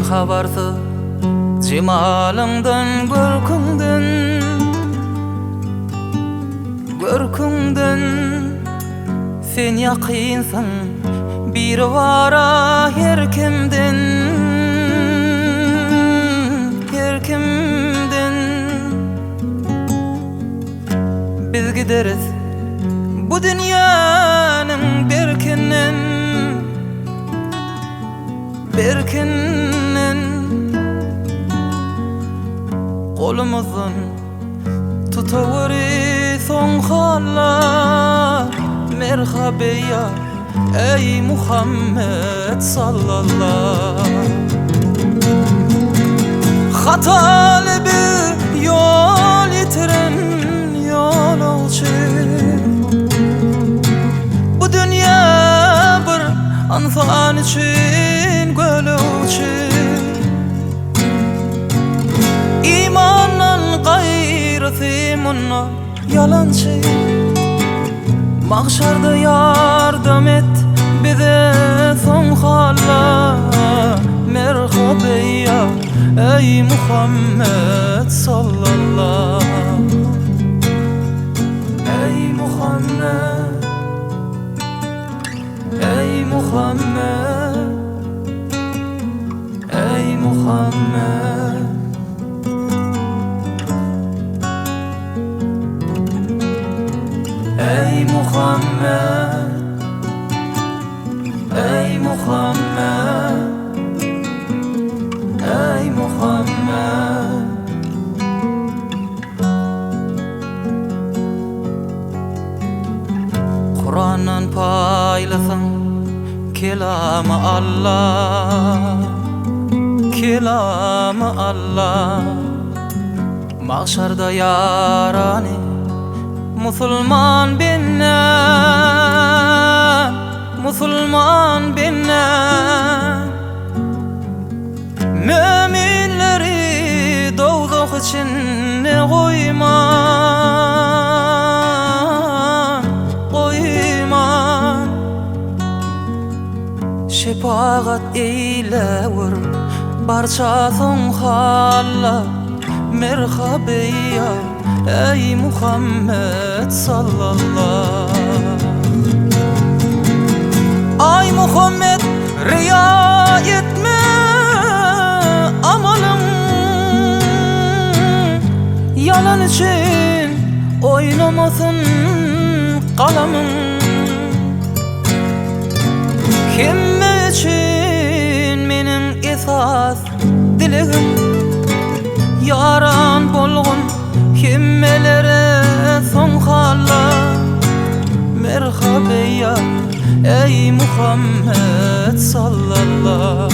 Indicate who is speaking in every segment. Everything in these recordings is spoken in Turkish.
Speaker 1: habarsız cemalından görkünden sen yakınsan bir vara her kimden biz gideriz bu dünyanın berkinden kolumuzun tutaveri son halla merhabeya ey Muhammed sallallahu hatalı bir yol yitiren yol olçu bu dünya bir insan için gölüçü imanın gayreti munna yalancı mahşerde yardım et bize son halla merhabeya ey Muhammed sallallahu ey Muhammed ey Muhammed ey Muhammed ey Muhammed ey Muhammed ey Muhammed Kur'an'ın paylasın kelamı Allah mahşarda yarani Musulman binne müminleri dozak içine koyman şefaat eyle vur barça son halla merhabeya ey Muhammed sallallahu ay Muhammed riya etme amalım yalan için oynamasın kalamın kim için benim esas dileğim yaran bolgun kimmelere son halla merhabeya ey Muhammed sallallahu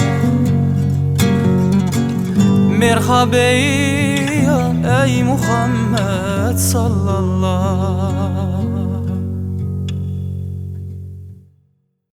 Speaker 1: merhabeya ey Muhammed sallallahu